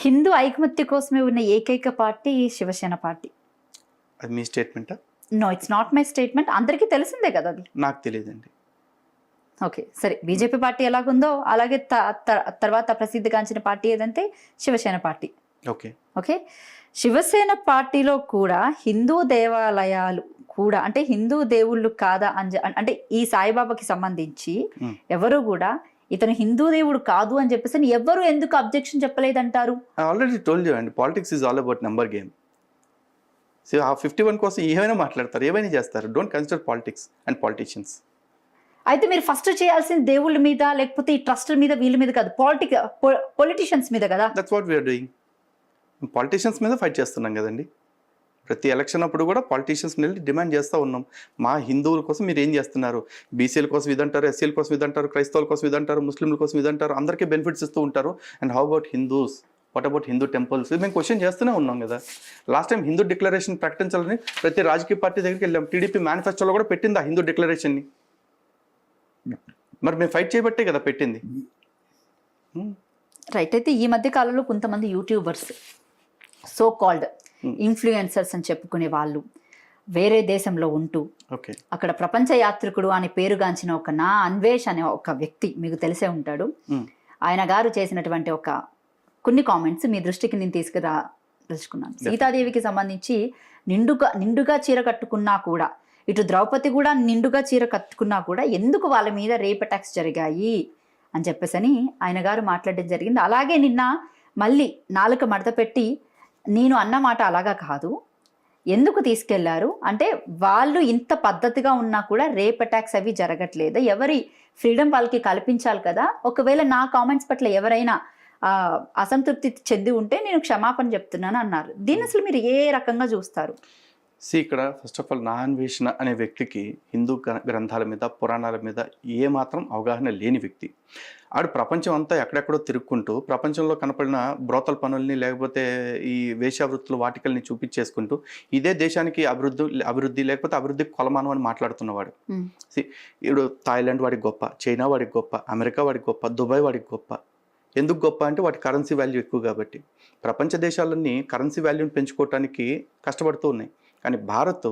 హిందూ ఐకమత్య కోసమే ఉన్న ఏకైక పార్టీ శివసేన పార్టీ. అది మీ స్టేట్మెంటా? No, it's not my statement. అందరికీ తెలిసిందే కదా అది. నాకు తెలియదండి. ఓకే, సరే. బీజేపీ పార్టీ ఎలాగుందో అలాగే తర్వాత ప్రసిద్ధిగాంచిన పార్టీ ఏదంటే Shiv Sena party. Okay okay, Shiv Sena పార్టీలో కూడా హిందూ దేవాలయాలు కూడా అంటే హిందూ దేవుళ్ళు కాదా అంటే ఈ సాయిబాబాకి సంబంధించి ఎవరు కూడా ఇతను హిందూ దేవుడు కాదు అని చెప్పేసి ఎవరు ఎందుకు అబ్జెక్షన్ చెప్పలేదంటారు? ఆల్రెడీ టోల్డ్ యూ అండి, politics is all about number game. So ఆ 51 కోసం ఏమైనా మాట్లాడతారు, ఏమైనా చేస్తారు. Don't consider politics and politicians. అయితే మీరు ఫస్ట్ చేయాల్సిన దేవుళ్ళ మీద లేకపోతే ఈ ట్రస్టుల మీద వీళ్ళ మీద కాదు, పొలిటీషియన్స్ మీద కదా. That's what we are doing. Politicians మీద ఫైట్ చేస్తున్నాం కదండి. ప్రతి ఎలక్షన్ అప్పుడు కూడా పాలిటీషియన్స్ వెళ్ళి డిమాండ్ చేస్తూ ఉన్నాం, మా హిందువుల కోసం మీరు ఏం చేస్తున్నారు, బీసీల కోసం ఇదంటారు, ఎస్సీల కోసం ఇదంటారు, క్రైస్తవుల కోసం ఇదంటారు, ముస్లింల కోసం ఇదంటారు, అందరికీ బెనిఫిట్స్ ఇస్తూ ఉంటారు. And how about Hindus, what about Hindu temples? మేము క్వశ్చన్ చేస్తూనే ఉన్నాం కదా. లాస్ట్ టైం హిందూ డిక్లరేషన్ ప్రకటించాలని ప్రతి రాజకీయ పార్టీ దగ్గరికి వెళ్ళాం. టీడీపీ మేనిఫెస్టోలో కూడా పెట్టింది ఆ హిందూ డిక్లరేషన్ని. మరి మేము ఫైట్ చేయబట్టే కదా పెట్టింది. రైట్. అయితే ఈ మధ్య కాలంలో కొంతమంది యూట్యూబర్స్, సో కాల్డ్ ఇన్ఫ్లుయెన్సర్స్ అని చెప్పుకునే వాళ్ళు వేరే దేశంలో ఉంటూ అక్కడ ప్రపంచ యాత్రికుడు అనే పేరుగాంచిన ఒక నా అన్వేష్ అనే ఒక వ్యక్తి మీకు తెలిసే ఉంటాడు. ఆయన గారు చేసినటువంటి కొన్ని కామెంట్స్ మీ దృష్టికి నేను తీసుకున్నాను. సీతాదేవికి సంబంధించి నిండుగా చీర కట్టుకున్నా కూడా, ఇటు ద్రౌపది కూడా నిండుగా చీర కట్టుకున్నా కూడా ఎందుకు వాళ్ళ మీద రేప్ అటాక్స్ జరిగాయి అని చెప్పేసి ఆయన గారు మాట్లాడడం జరిగింది. అలాగే నిన్న మళ్ళీ నాలుక మడత పెట్టి నేను అన్న మాట అలాగా కాదు, ఎందుకు తీసుకెళ్లారు అంటే వాళ్ళు ఇంత పద్ధతిగా ఉన్నా కూడా రేప్ అటాక్స్ అవి జరగట్లేదు, ఎవరి ఫ్రీడమ్ వాళ్ళకి కల్పించాలి కదా. ఒకవేళ నా కామెంట్స్ పట్ల ఎవరైనా అసంతృప్తి చెంది ఉంటే నేను క్షమాపణ చెప్తున్నాను అన్నారు. దీన్ని అసలు మీరు ఏ రకంగా చూస్తారు? ఇక్కడ ఫస్ట్ ఆఫ్ ఆల్ నా అన్వేషణ అనే వ్యక్తికి హిందూ గ్రంథాల మీద, పురాణాల మీద ఏమాత్రం అవగాహన లేని వ్యక్తి. ఆడు ప్రపంచం అంతా ఎక్కడెక్కడో తిరుక్కుంటూ ప్రపంచంలో కనపడిన బ్రోతల పనుల్ని లేకపోతే ఈ వేశ్యావృత్తులు వాటికల్ని చూపించేసుకుంటూ ఇదే దేశానికి అభివృద్ధి లేకపోతే అభివృద్ధికి కొలమానం అని మాట్లాడుతున్నవాడు. ఇప్పుడు థాయిలాండ్ వాడికి గొప్ప, చైనా వాడికి గొప్ప, అమెరికా వాడికి గొప్ప, దుబాయ్ వాడికి గొప్ప. ఎందుకు గొప్ప అంటే వాటి కరెన్సీ వాల్యూ ఎక్కువ కాబట్టి. ప్రపంచ దేశాలన్నీ కరెన్సీ వాల్యూని పెంచుకోవటానికి కష్టపడుతూ ఉన్నాయి. కానీ భారత్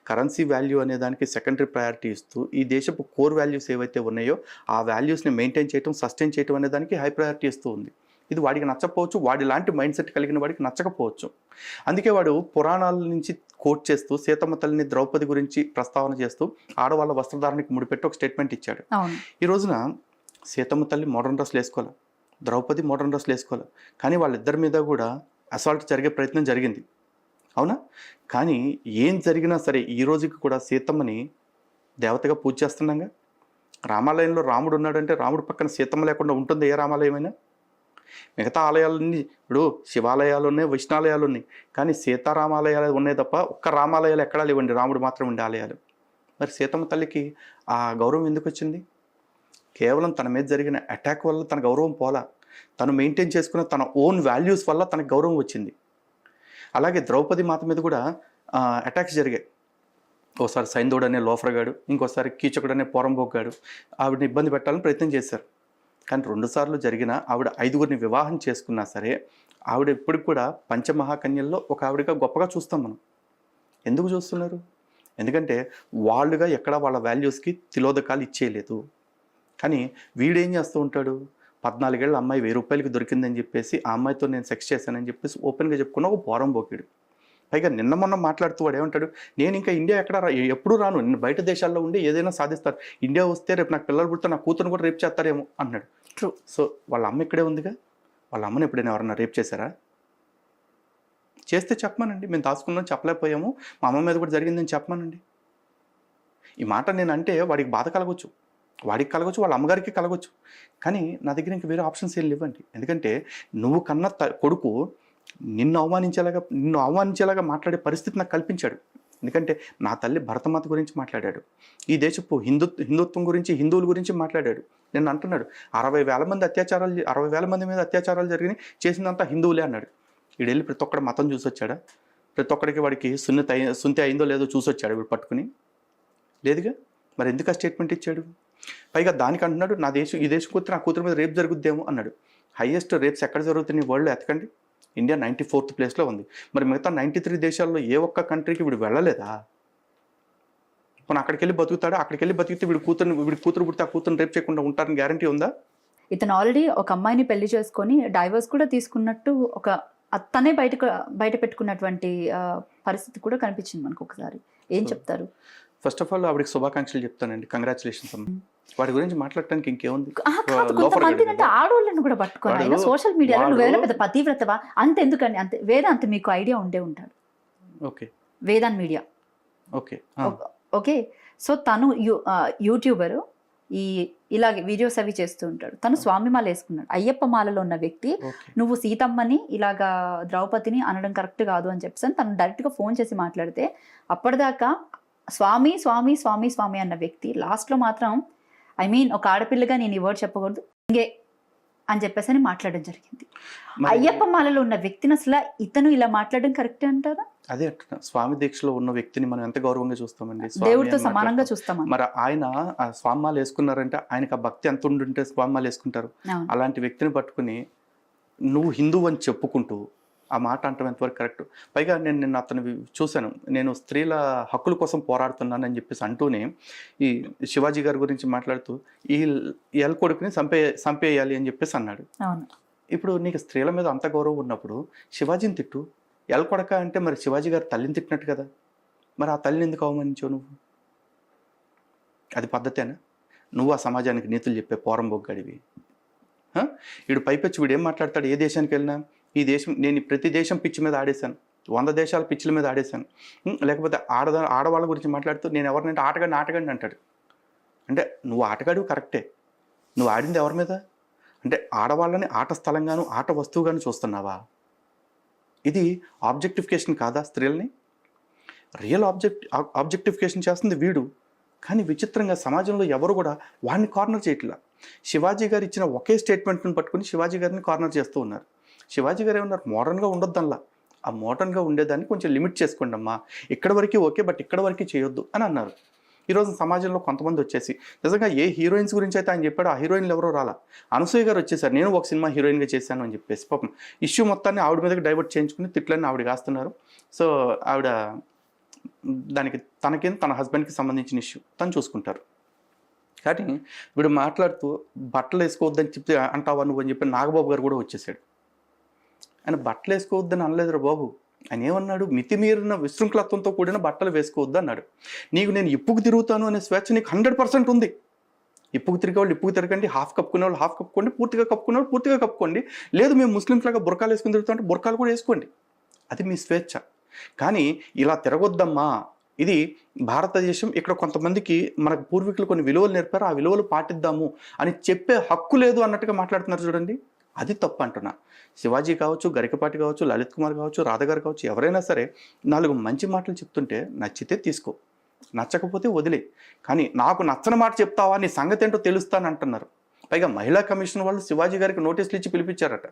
కరెన్సీ వాల్యూ అనే దానికి సెకండరీ ప్రయారిటీ ఇస్తూ ఈ దేశపు కోర్ వాల్యూస్ ఏవైతే ఉన్నాయో ఆ వాల్యూస్ని మెయింటైన్ చేయడం, సస్టైన్ చేయడం అనే దానికి హై ప్రయారిటీ ఇస్తూ ఉంది. ఇది వాడికి నచ్చకపోవచ్చు, వాడి లాంటి మైండ్ సెట్ కలిగిన వాడికి నచ్చకపోవచ్చు. అందుకే వాడు పురాణాల నుంచి కోట్ చేస్తూ సీతమ్మ తల్లిని, ద్రౌపది గురించి ప్రస్తావన చేస్తూ ఆడవాళ్ళ వస్త్రధారణకి ముడిపెట్టి ఒక స్టేట్మెంట్ ఇచ్చాడు. ఈ రోజున సీతమ్మ తల్లి మోడర్న్ డ్రెస్లు వేసుకోవాలి, ద్రౌపది మోడర్న్ డ్రెస్లు వేసుకోవాలి, కానీ వాళ్ళిద్దరి మీద కూడా అసాల్ట్ జరిగే ప్రయత్నం జరిగింది, అవునా? కానీ ఏం జరిగినా సరే ఈ రోజుకి కూడా సీతమ్మని దేవతగా పూజ చేస్తున్నాగా. రామాలయంలో రాముడు ఉన్నాడంటే రాముడు పక్కన సీతమ్మ లేకుండా ఉంటుంది ఏ రామాలయమైనా? మిగతా ఆలయాలన్నీ ఇప్పుడు శివాలయాలు ఉన్నాయి, వైష్ణాలయాలు ఉన్నాయి, కానీ సీతారామాలయాలు ఉన్నాయి తప్ప ఒక్క రామాలయాలు ఎక్కడా లేవండి, రాముడు మాత్రం ఉండే ఆలయాలు. మరి సీతమ్మ తల్లికి ఆ గౌరవం ఎందుకు వచ్చింది? కేవలం తన మీద జరిగిన అటాక్ వల్ల తన గౌరవం పోలా, తను మెయింటైన్ చేసుకున్న తన ఓన్ వాల్యూస్ వల్ల తనకు గౌరవం వచ్చింది. అలాగే ద్రౌపది మాత మీద కూడా అటాక్స్ జరిగాయి. ఒకసారి సైందోడు అనే లోఫరగాడు, ఇంకోసారి కీచకుడు అనే పోరంబోగ్గాడు ఆవిడని ఇబ్బంది పెట్టాలని ప్రయత్నం చేశారు. కానీ 2 సార్లు జరిగిన ఆవిడ 5గురిని వివాహం చేసుకున్నా సరే ఆవిడ ఇప్పటికి కూడా పంచమహాకన్యల్లో ఒక ఆవిడగా గొప్పగా చూస్తాం మనం. ఎందుకు చూస్తున్నారు? ఎందుకంటే వాళ్ళుగా ఎక్కడ వాళ్ళ వాల్యూస్కి తిలోదకాలు ఇచ్చేయలేదు. కానీ వీడేం చేస్తూ ఉంటాడు, 14 ఏళ్ళ అమ్మాయి 1000 రూపాయలకి దొరికిందని చెప్పేసి ఆ అమ్మాయితో నేను సెక్స్ చేశానని చెప్పేసి ఓపెన్గా చెప్పుకున్న ఒక పోరంబోకిడు. పైగా నిన్న మొన్న మాట్లాడుతూ వాడు ఏమంటాడు, నేను ఇంకా ఇండియా ఎప్పుడూ రాను, నేను బయట దేశాల్లో ఉండి ఏదైనా సాధిస్తారు, ఇండియా వస్తే రేపు నాకు పిల్లలు పుడితే నా కూతురు కూడా రేపు చేస్తారేమో అన్నాడు. ట్రూ. సో వాళ్ళ అమ్మ ఇక్కడే ఉందిగా, వాళ్ళ అమ్మని ఎప్పుడైనా ఎవరన్నా రేపు చేశారా? చేస్తే చెప్పమానండి, మేము దాచుకున్నాం చెప్పలేకపోయాము, మా అమ్మ మీద కూడా జరిగిందని చెప్పమానండి. ఈ మాట నేను అంటే వాడికి బాధ కలగవచ్చు, వాడికి కలగవచ్చు, వాళ్ళ అమ్మగారికి కలగవచ్చు, కానీ నా దగ్గర ఇంకా వేరే ఆప్షన్స్ ఏం లేవండి. ఎందుకంటే నువ్వు కన్న కొడుకు నిన్ను అవమానించేలాగా మాట్లాడే పరిస్థితి నాకు కల్పించాడు. ఎందుకంటే నా తల్లి భరతమాత గురించి మాట్లాడాడు, ఈ దేశపు హిందుత్వం గురించి, హిందువుల గురించి మాట్లాడాడు. నేను అంటున్నాడు 60,000 మంది మీద అత్యాచారాలు జరిగినాయి, చేసిందంతా హిందువులే అన్నాడు. వీడు వెళ్ళి ప్రతి ఒక్కడి మతం చూసొచ్చాడా? ప్రతి ఒక్కడికి వాడికి సున్నతి అయిందో లేదో చూసొచ్చాడు వీడు పట్టుకుని? లేదుగా. మరి ఎందుకు ఆ స్టేట్మెంట్ ఇచ్చాడు? పైగా దానికి అంటున్నాడు ఈ దేశం కూతురు నా కూతురు మీద రేప్ జరుగుద్దేమో అన్నాడు. హైయెస్ట్ రేప్స్ ఎక్కడ జరుగుతున్నాయి వరల్డ్లో ఎతకండి, ఇండియా 94th ప్లేస్లో ఉంది. మరి మిగతా 93 దేశాల్లో ఏ ఒక్క కంట్రీకి వీడు వెళ్ళలేదా? మనం అక్కడికి వెళ్ళి బతుకుతాడా? అక్కడికి వెళ్ళి బతికితే వీడి కూతురు పుడితే ఆ కూతురు రేపు చేయకుండా ఉంటారని గ్యారంటీ ఉందా? ఇతను ఆల్రెడీ ఒక అమ్మాయిని పెళ్లి చేసుకొని డైవర్స్ కూడా తీసుకున్నట్టు ఒక తనే బయట పెట్టుకున్నటువంటి పరిస్థితి కూడా కనిపించింది మనకు ఒకసారి. ఏం చెప్తారు? ఫస్ట్ ఆఫ్ ఆల్ ఆవిడకి శుభాకాంక్షలు చెప్తానండి, కంగ్రాచులేషన్స్ అమ్మ. వాడి గురించి మాట్లాడటానికి ఇంకేముంది? కాదు, కొంతమంది అంటే ఆడవాళ్ళని కూడా పట్టుకొని ఆయన సోషల్ మీడియాలో నువ్వేలా పెద్ద పతివ్రతవా అంత ఎందుకండి, అంతే వేదాంత్ మీకు ఐడియా ఉండే ఉంటాడు. Okay, Vedant media. Okay okay, so తను యూట్యూబర్, ఇలాగే వీడియోస్ అవి చేస్తూ ఉంటాడు. తను స్వామి మాల వేసుకున్నాడు. అయ్యప్ప మాలలో ఉన్న వ్యక్తి నువ్వు సీతమ్మని ఇలాగా ద్రౌపదిని అనడం కరెక్ట్ కాదు అని చెప్పేసి తను డైరెక్ట్గా ఫోన్ చేసి మాట్లాడితే అప్పటిదాకా స్వామి స్వామి స్వామి స్వామి అన్న వ్యక్తి లాస్ట్లో మాత్రం ఒక ఆడపిల్లగా నేను ఈ వర్డ్ చెప్పకూడదు ఇంగే అని చెప్పేసి అని మాట్లాడడం జరిగింది. అయ్యప్ప మాలలో ఉన్న వ్యక్తిని అసలు ఇతను ఇలా మాట్లాడడం కరెక్ట్ అంటారా? అదే అంటున్నా, స్వామి దీక్షలో ఉన్న వ్యక్తిని మనం ఎంత గౌరవంగా చూస్తామండి, దేవుడితో సమానంగా చూస్తాం. మరి ఆయన స్వామిమాలు వేసుకున్నారంటే ఆయనకు ఆ భక్తి ఎంత ఉండుంటే స్వామిమాలు వేసుకుంటారు. అలాంటి వ్యక్తిని పట్టుకుని నువ్వు హిందువు అని చెప్పుకుంటూ ఆ మాట అంటాం ఎంతవరకు కరెక్ట్? పైగా నేను అతను చూశాను, నేను స్త్రీల హక్కుల కోసం పోరాడుతున్నానని చెప్పేసి అంటూనే ఈ శివాజీ గారి గురించి మాట్లాడుతూ ఈ ఎల్ కొడుకుని చంపేయాలి అని చెప్పేసి అన్నాడు. ఇప్పుడు నీకు స్త్రీల మీద అంత గౌరవం ఉన్నప్పుడు శివాజీని తిట్టు. ఎల్ కొడక అంటే మరి శివాజీ గారు తల్లిని తిట్టినట్టు కదా, మరి ఆ తల్లిని ఎందుకు అవమానించావు నువ్వు? అది పద్ధతేనా? నువ్వు ఆ సమాజానికి నీతులు చెప్పే పోరంబొగ్గడివి. వీడు పైపెచ్చి వీడు ఏం మాట్లాడతాడు? ఏ దేశానికి వెళ్ళినా నేను ప్రతి దేశం పిచ్చి మీద ఆడేశాను, 100 దేశాల పిచ్చిల మీద ఆడేశాను. లేకపోతే ఆడవాళ్ళ గురించి మాట్లాడుతూ నేను ఎవరినంటే ఆటగాడిని అంటాడు. అంటే నువ్వు ఆటగాడు కరెక్టే, నువ్వు ఆడింది ఎవరి మీద? అంటే ఆడవాళ్ళని ఆట స్థలంగాను ఆట వస్తువుగాను చూస్తున్నావా? ఇది ఆబ్జెక్టిఫికేషన్ కాదా స్త్రీలని? రియల్ ఆబ్జెక్టిఫికేషన్ చేస్తుంది వీడు. కానీ విచిత్రంగా సమాజంలో ఎవరు కూడా వాడిని కార్నర్ చేయట్లా. శివాజీ గారు ఇచ్చిన ఒకే స్టేట్మెంట్ని పట్టుకుని శివాజీ గారిని కార్నర్ చేస్తూ ఉన్నారు. శివాజీ గారు ఏమన్నారు? మోడర్న్గా ఉండొద్దల్లా, ఆ మోడర్న్గా ఉండేదాన్ని కొంచెం లిమిట్ చేసుకోండి అమ్మా, ఇక్కడ వరకు ఓకే బట్ ఇక్కడ వరకు చేయొద్దు అని అన్నారు. ఈరోజు సమాజంలో కొంతమంది వచ్చేసి నిజంగా ఏ హీరోయిన్స్ గురించి అయితే ఆయన చెప్పాడో ఆ హీరోయిన్లు ఎవరో రాలా. అనసూయ గారు వచ్చేసారు, నేను ఒక సినిమా హీరోయిన్గా చేశాను అని చెప్పేసి పాపం ఇష్యూ మొత్తాన్ని ఆవిడ మీదకి డైవర్ట్ చేయించుకుని తిట్లన్నీ ఆవిడ కాస్తున్నారు. సో ఆవిడ దానికి తన హస్బెండ్కి సంబంధించిన ఇష్యూ తను చూసుకుంటారు. కానీ వీడు మాట్లాడుతూ బట్టలు వేసుకోవద్దని చెప్తే అంటావా నువ్వు అని చెప్పి నాగబాబు గారు కూడా వచ్చేసాడు. ఆయన బట్టలు వేసుకోవద్దని అనలేదురా బాబు, ఆయన ఏమన్నాడు? మితిమీరిన విశృంఖలత్వంతో కూడిన బట్టలు వేసుకోవద్దు అన్నాడు. నేను ఇప్పుకు తిరుగుతాను అనే స్వేచ్ఛ నీకు 100% ఉంది. ఇప్పుకు తిరిగే వాళ్ళు ఇప్పుకు తిరగండి, హాఫ్ కప్పుకునే వాళ్ళు హాఫ్ కప్పుకోండి, పూర్తిగా కప్పుకునే వాళ్ళు పూర్తిగా కప్పుకోండి. లేదు మేము ముస్లింస్ లాగా బుర్కాలు వేసుకుని తిరుగుతామంటే బుర్కాలు కూడా వేసుకోండి, అది మీ స్వేచ్ఛ. కానీ ఇలా తిరగొద్దమ్మా, ఇది భారతదేశం, ఇక్కడ కొంతమందికి మనకు పూర్వీకులు కొన్ని విలువలు నేర్పారు, ఆ విలువలు పాటిద్దాము అని చెప్పే హక్కు లేదు అన్నట్టుగా మాట్లాడుతున్నారు చూడండి, అది తప్పు అంటున్నా. శివాజీ కావచ్చు, గరికపాటి కావచ్చు, లలిత్ కుమార్ కావచ్చు, రాధగారు కావచ్చు, ఎవరైనా సరే 4 మంచి మాటలు చెప్తుంటే నచ్చితే తీసుకో, నచ్చకపోతే వదిలే. కానీ నాకు నచ్చని మాట చెప్తావా, నీ సంగతి ఏంటో తెలుస్తాను అంటున్నారు. పైగా మహిళా కమిషన్ వాళ్ళు శివాజీ గారికి నోటీసులు ఇచ్చి పిలిపించారట.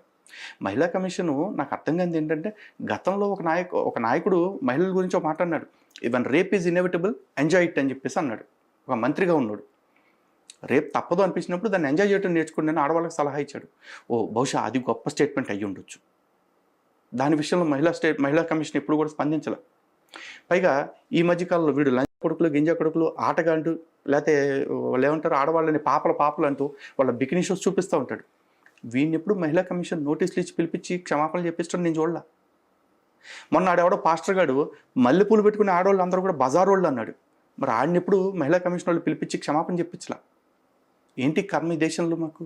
మహిళా కమిషను నాకు అర్థం కానిది ఏంటంటే, గతంలో ఒక నాయకుడు మహిళల గురించి ఒక మాట అన్నాడు, even rape is inevitable, enjoy it అని చెప్పేసి అన్నాడు. ఒక మంత్రిగా ఉన్నాడు. రేపు తప్పదు అనిపించినప్పుడు దాన్ని ఎంజాయ్ చేయడం నేర్చుకోండి అని ఆడవాళ్ళకి సలహా ఇచ్చాడు. బహుశా అది గొప్ప స్టేట్మెంట్ అయ్యి ఉండొచ్చు. దాని విషయంలో మహిళా కమిషన్ ఎప్పుడు కూడా స్పందించాల. పైగా ఈ మధ్యకాలంలో వీడు లంచ కొడుకులు, గింజ కొడుకులు, ఆటగాండు, లేకపోతే వాళ్ళు ఏమంటారు ఆడవాళ్ళని పాపలు అంటూ వాళ్ళ బికినీ షోస్ చూపిస్తూ ఉంటాడు. వీడిని ఎప్పుడు మహిళా కమిషన్ నోటీసులు ఇచ్చి పిలిపించి క్షమాపణలు చెప్పించడం నేను చూడలా. మొన్న ఆడెవడో పాస్టర్ గాడు మల్లెపూలు పెట్టుకునే ఆడవాళ్ళు అందరూ కూడా బజార్ వాళ్ళు అన్నాడు. మరి ఆడిని ఎప్పుడు మహిళా కమిషన్ వాళ్ళు పిలిపించి క్షమాపణ చెప్పించలా. ఏంటి కర్మ ఈ దేశంలో మాకు?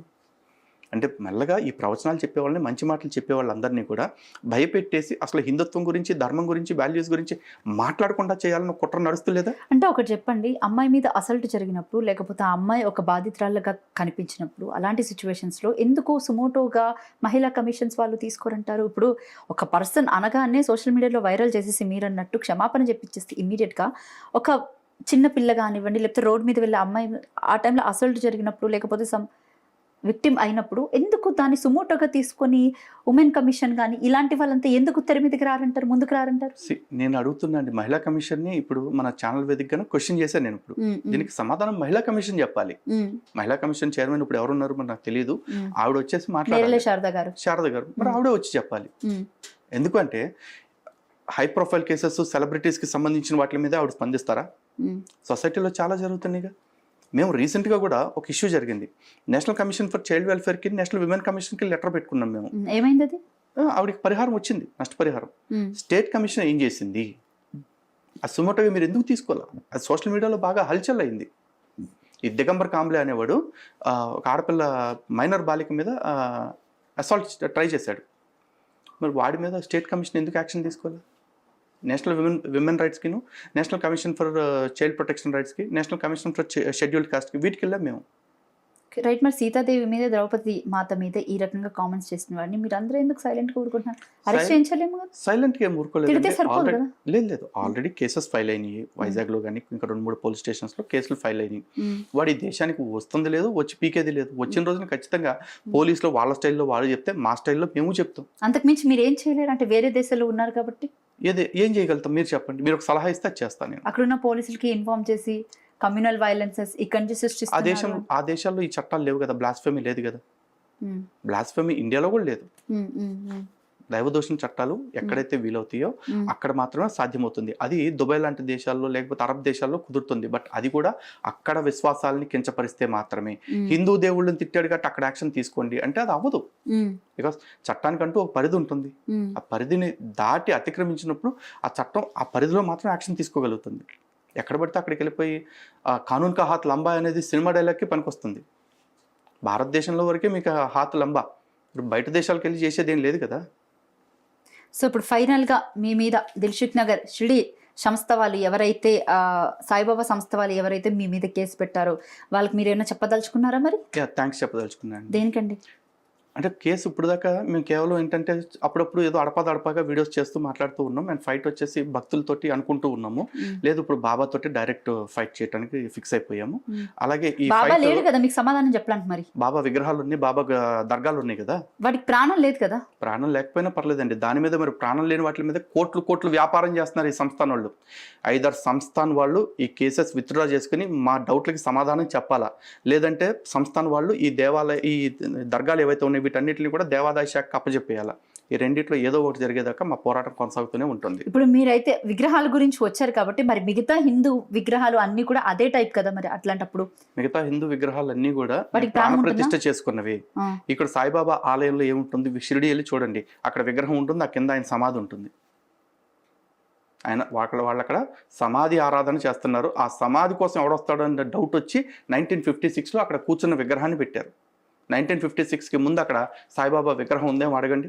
అంటే మెల్లగా ఈ ప్రవచనాలు చెప్పేవాళ్ళని, మంచి మాటలు చెప్పేవాళ్ళందరినీ కూడా భయపెట్టేసి అసలు హిందుత్వం గురించి, ధర్మం గురించి, వాల్యూస్ గురించి మాట్లాడకుండా చేయాలని కుట్ర నడుస్తులేదా? అంటే ఒకటి చెప్పండి, అమ్మాయి మీద అసల్ట్ జరిగినప్పుడు, లేకపోతే ఆ అమ్మాయి ఒక బాధితురాలుగా కనిపించినప్పుడు, అలాంటి సిచ్యువేషన్స్లో ఎందుకు సుమోటోగా మహిళా కమిషన్స్ వాళ్ళు తీసుకోరంటారు? ఇప్పుడు ఒక పర్సన్ అనగానే సోషల్ మీడియాలో వైరల్ చేసేసి మీరన్నట్టు క్షమాపణ చెప్పించేస్తే ఇమ్మీడియట్గా ఒక చిన్న పిల్ల కానివ్వండి, లేకపోతే రోడ్ మీద వెళ్ళే అమ్మాయి ఆ టైంలో అసల్ట్ జరిగినప్పుడు, లేకపోతే విక్టిమ్ అయినప్పుడు ఎందుకు దాన్ని సుమోటోగా తీసుకొని ఉమెన్ కమిషన్ కానీ ఇలాంటి వాళ్ళంతా ఎందుకు తెర మీదకి రారంటారు, ముందుకు రారంటారు? నేను అడుగుతున్నా అండి, మహిళా కమిషన్ని ఇప్పుడు మన ఛానల్ వేదికగా క్వశ్చన్ చేశాను నేను. ఇప్పుడు దీనికి సమాధానం మహిళా కమిషన్ చెప్పాలి. మహిళా కమిషన్ చైర్మన్ ఇప్పుడు ఎవరున్నారు మరి నాకు తెలియదు. ఆవిడ వచ్చేసి మాట్లాడాలి, శారద గారు. మరి ఆవిడే వచ్చి చెప్పాలి. ఎందుకంటే హై ప్రొఫైల్ కేసెస్, సెలబ్రిటీస్ కి సంబంధించిన వాటి మీద ఆవిడ స్పందిస్తారా? సొసైటీలో చాలా జరుగుతున్నాయిగా. మేము రీసెంట్గా కూడా ఒక ఇష్యూ జరిగింది. నేషనల్ కమిషన్ ఫర్ చైల్డ్ వెల్ఫేర్కి, నేషనల్ విమెన్ కమిషన్కి లెటర్ పెట్టుకున్నాం మేము. ఏమైంది అది? ఆవిడకి పరిహారం వచ్చింది, నష్టపరిహారం. స్టేట్ కమిషన్ ఏం చేసింది? ఆ సుమోటోగా మీరు ఎందుకు తీసుకోవాలి? అది సోషల్ మీడియాలో బాగా హల్చల్ అయింది. ఈ దిగంబర్ కాంబ్లే అనేవాడు ఒక ఆడపిల్ల మైనర్ బాలిక మీద అసాల్ట్ ట్రై చేశాడు. మరి వాడి మీద స్టేట్ కమిషన్ ఎందుకు యాక్షన్ తీసుకోవాలి? నేషనల్ విమెన్ రైట్స్కిను, national commission for child protection రైట్స్కి, నేషనల్ కమిషన్ ఫర్ షెడ్యూల్డ్ కాస్ట్కి, వీటికి వెళ్ళాం మేము. రైట్. మరి సీతాదేవి మీద, ద్రౌపది మాత మీద ఈ రకంగా కామెంట్స్ చేసిన వాడిని మీరు అందరూ ఎందుకు సైలెంట్ గా ఊరుకుంటున్నారు? అరెస్ట్ చేయించలేము కదా? సైలెంట్ గా ఊరుకోలేదు. లేదు, ఆల్రెడీ కేసెస్ ఫైల్ అయినాయి. వైజాగ్ లో కానీ ఇంకా 2-3 పోలీస్ స్టేషన్స్ లో కేసులు ఫైల్ అయినాయి. వాడి దేశానికి వస్తుంది లేదు, వచ్చి పీకేది లేదు. వచ్చిన రోజున ఖచ్చితంగా పోలీసులు వాళ్ళ స్టైల్లో వాళ్ళు చెప్తే, మా స్టైల్లో మేము చెప్తాం. అంతకుమించి మీరు ఏం చేయలేరు అంటే, వేరే దేశాల్లో ఉన్నారు కాబట్టి ఏం చేయగలుగుతాం మీరు చెప్పండి. మీరు ఒక సలహా ఇస్తే అది చేస్తాను నేను. అక్కడున్న పోలీసులకి ఇన్ఫార్మ్ చేసి కమ్యూనల్ వైలెన్సెస్ ఇక్కడి నుంచి సృష్టిస్తున్నారు. ఆ దేశాల్లో ఈ చట్టాలు లేవు కదా, బ్లాస్ఫెమీ లేదు కదా. బ్లాస్ఫెమీ ఇండియాలో కూడా లేదు. దైవదోషణ చట్టాలు ఎక్కడైతే వీలవుతాయో అక్కడ మాత్రమే సాధ్యమవుతుంది. అది దుబాయ్ లాంటి దేశాల్లో లేకపోతే అరబ్ దేశాల్లో కుదురుతుంది. బట్ అది కూడా అక్కడ విశ్వాసాలని కించపరిస్తే మాత్రమే. హిందూ దేవుళ్ళని తిట్టాడు కాబట్టి అక్కడ యాక్షన్ తీసుకోండి అంటే అది అవ్వదు. బికాస్ చట్టానికంటూ ఒక పరిధి ఉంటుంది. ఆ పరిధిని దాటి అతిక్రమించినప్పుడు ఆ చట్టం ఆ పరిధిలో మాత్రం యాక్షన్ తీసుకోగలుగుతుంది. ఎక్కడ పడితే అక్కడికి వెళ్ళిపోయి కానూన్ కా హాత్ లంబా అనేది సినిమా డైలాగ్కి పనికొస్తుంది. భారతదేశంలో వరకే మీకు హాత్ లంబా, ఇప్పుడు బయట దేశాలకు వెళ్ళి చేసేది ఏం లేదు కదా. సో ఇప్పుడు ఫైనల్గా మీ మీద దిల్సుఖ్ నగర్ షిరిడి సంస్థ వాళ్ళు ఎవరైతే, సాయిబాబా సంస్థ వాళ్ళు ఎవరైతే మీ మీద కేసు పెట్టారో వాళ్ళకి మీరు ఏమైనా చెప్పదలుచుకున్నారా? మరి థ్యాంక్స్ చెప్పదలుచుకున్నాను. దేనికండి? అంటే కేసు ఇప్పుడు దాకా మేము కేవలం ఏంటంటే అప్పుడప్పుడు ఏదో అడపాగా వీడియోస్ చేస్తూ మాట్లాడుతూ ఉన్నాం. అండ్ ఫైట్ వచ్చేసి భక్తులతోటి అనుకుంటూ ఉన్నాము. లేదు ఇప్పుడు బాబాతోటి డైరెక్ట్ ఫైట్ చేయడానికి ఫిక్స్ అయిపోయాము. అలాగే ఈ బాబా లేడు కదా మీకు సమాధానం చెప్పడానికి. మరి బాబా విగ్రహాలు ఉన్నాయి, బాబా దర్గాలు ఉన్నాయి కదా, వాటికి ప్రాణం లేదు కదా. ప్రాణం లేకపోయినా పర్లేదండి. దాని మీద మరి ప్రాణం లేని వాటి మీద కోట్లు వ్యాపారం చేస్తున్నారు ఈ సంస్థాన్ వాళ్ళు. 5 సంస్థాన్ వాళ్ళు ఈ కేసెస్ విత్డ్రా చేసుకుని మా డౌట్లకి సమాధానం చెప్పాలా, లేదంటే సంస్థాన్ వాళ్ళు ఈ దేవాలయ ఈ దర్గాలు ఏవైతే ఉన్నాయి వీటన్నిటిని కూడా దేవాదాయ శాఖ అప్పచెప్పేయాలి. ఈ రెండిట్లో ఏదో ఒకటి జరిగేదాకా మా పోరాటం కొనసాగుతూనే ఉంటుంది. ఇప్పుడు మీరైతే విగ్రహాల గురించి వచ్చారు కాబట్టి మరి మిగతా హిందూ విగ్రహాలు అన్ని కూడా అదే టైప్ కదా, మరి అట్లాంటప్పుడు మిగతా హిందూ విగ్రహాలు అన్ని కూడా ప్రాణ ప్రతిష్ఠ చేసుకున్నవి. ఇక్కడ సాయిబాబా ఆలయంలో ఏముంటుంది, షిరిడి వెళ్ళి చూడండి, అక్కడ విగ్రహం ఉంటుంది, ఆ కింద ఆయన సమాధి ఉంటుంది. ఆయన వాళ్ళు అక్కడ సమాధి ఆరాధన చేస్తున్నారు. ఆ సమాధి కోసం ఎవడొస్తాడు అనే డౌట్ వచ్చి 1956లో అక్కడ కూర్చున్న విగ్రహాన్ని పెట్టారు. 1956కి ముందు అక్కడ సాయిబాబా విగ్రహం ఉందేమో అడగండి.